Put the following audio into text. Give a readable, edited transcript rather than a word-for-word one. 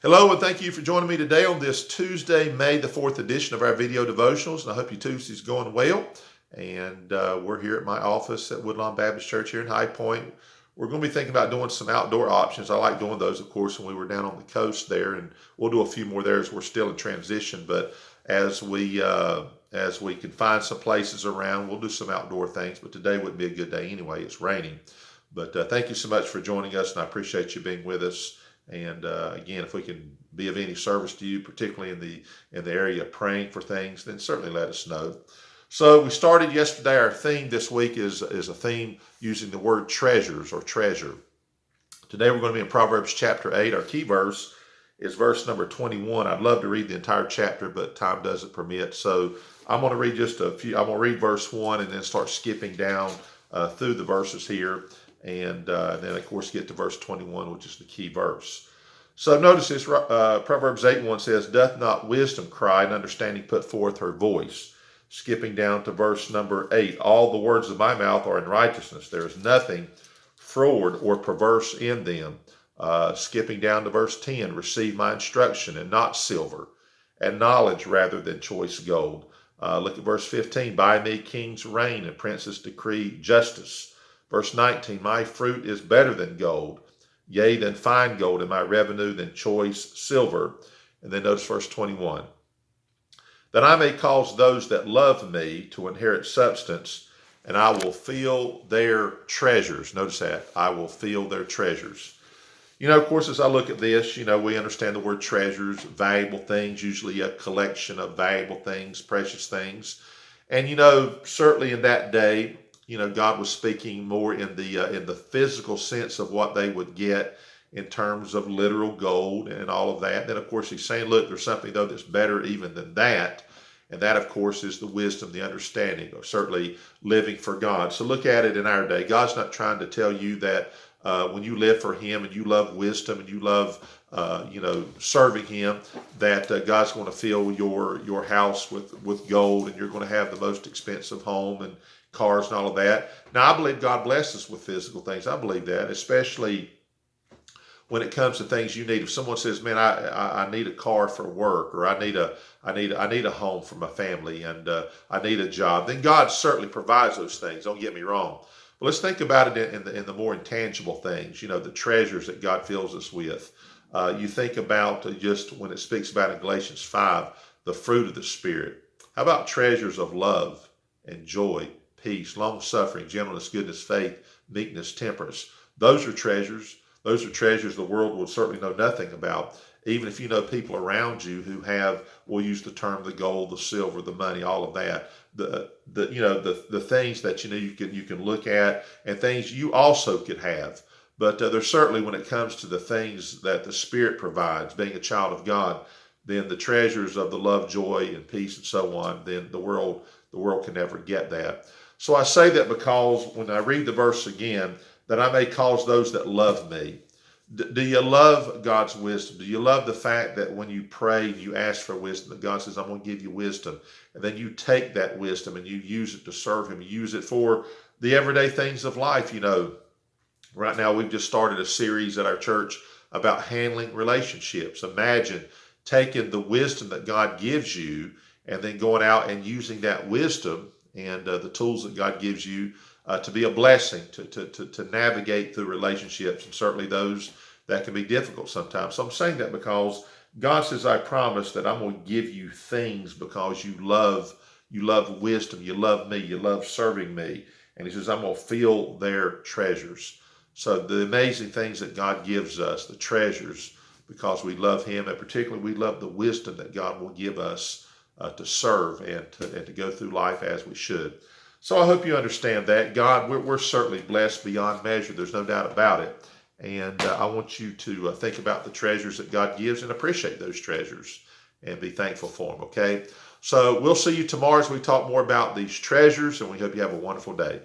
Hello, and thank you for joining me today on this Tuesday, May the 4th edition of our video devotionals. And I hope your Tuesday's going well. And we're here at my office at Woodlawn Baptist Church here in High Point. We're going to be thinking about doing some outdoor options. I like doing those, of course, when we were down on the coast there, and we'll do a few more there as we're still in transition. But as we can find some places around, we'll do some outdoor things. But today wouldn't be a good day anyway. It's raining. But thank you so much for joining us, and I appreciate you being with us. And again, if we can be of any service to you, particularly in the area of praying for things, then certainly let us know. So we started yesterday. Our theme this week is a theme using the word treasures or treasure. Today we're going to be in Proverbs chapter 8. Our key verse is verse number 21. I'd love to read the entire chapter, but time doesn't permit. So I'm going to read just a few. I'm going to read verse 1 and then start skipping down through the verses here. And then, of course, get to verse 21, which is the key verse. So notice this, Proverbs 8:1 says, "Doth not wisdom cry, and understanding put forth her voice?" Skipping down to verse number 8, "All the words of my mouth are in righteousness. There is nothing froward or perverse in them." Skipping down to verse 10, "Receive my instruction, and not silver, and knowledge rather than choice gold." Look at verse 15, "By me kings reign, and princes decree justice." Verse 19, "My fruit is better than gold, yea, than fine gold, and my revenue than choice silver." And then notice verse 21, "That I may cause those that love me to inherit substance, and I will fill their treasures." Notice that, I will fill their treasures. Of course, as I look at this, we understand the word treasures, valuable things, usually a collection of valuable things, precious things. And, certainly in that day, God was speaking more in the physical sense of what they would get in terms of literal gold and all of that. Then, of course, he's saying, look, there's something, though, that's better even than that. And that, of course, is the wisdom, the understanding of certainly living for God. So look at it in our day. God's not trying to tell you that when you live for him and you love wisdom and you love serving him, that God's going to fill your house with gold and you're going to have the most expensive home and cars and all of that. Now, I believe God blesses us with physical things. I believe that, especially when it comes to things you need. If someone says, "Man, I need a car for work," or I need a home for my family, and I need a job, then God certainly provides those things. Don't get me wrong. But let's think about it in the more intangible things. The treasures that God fills us with. You think about just when it speaks about in Galatians 5, the fruit of the Spirit. How about treasures of love and joy, peace, long-suffering, gentleness, goodness, faith, meekness, temperance? Those are treasures. Those are treasures the world will certainly know nothing about. Even if you know people around you who have, we'll use the term, the gold, the silver, the money, all of that. The things that you can look at, and things you also could have. But there's certainly, when it comes to the things that the Spirit provides, being a child of God, then the treasures of the love, joy, and peace, and so on, then the world can never get that. So I say that because when I read the verse again, "that I may cause those that love me." Do you love God's wisdom? Do you love the fact that when you pray and you ask for wisdom, that God says, "I'm going to give you wisdom," and then you take that wisdom and you use it to serve him, you use it for the everyday things of life? Right now we've just started a series at our church about handling relationships. Imagine taking the wisdom that God gives you and then going out and using that wisdom and the tools that God gives you to be a blessing, to navigate through relationships, and certainly those that can be difficult sometimes. So I'm saying that because God says, "I promise that I'm going to give you things because you love wisdom, you love me, you love serving me." And he says, "I'm going to fill their treasures." So the amazing things that God gives us, the treasures, because we love him, and particularly we love the wisdom that God will give us to serve and to go through life as we should. So I hope you understand that. God, we're certainly blessed beyond measure. There's no doubt about it. And I want you to think about the treasures that God gives and appreciate those treasures and be thankful for them, okay? So we'll see you tomorrow as we talk more about these treasures, and we hope you have a wonderful day.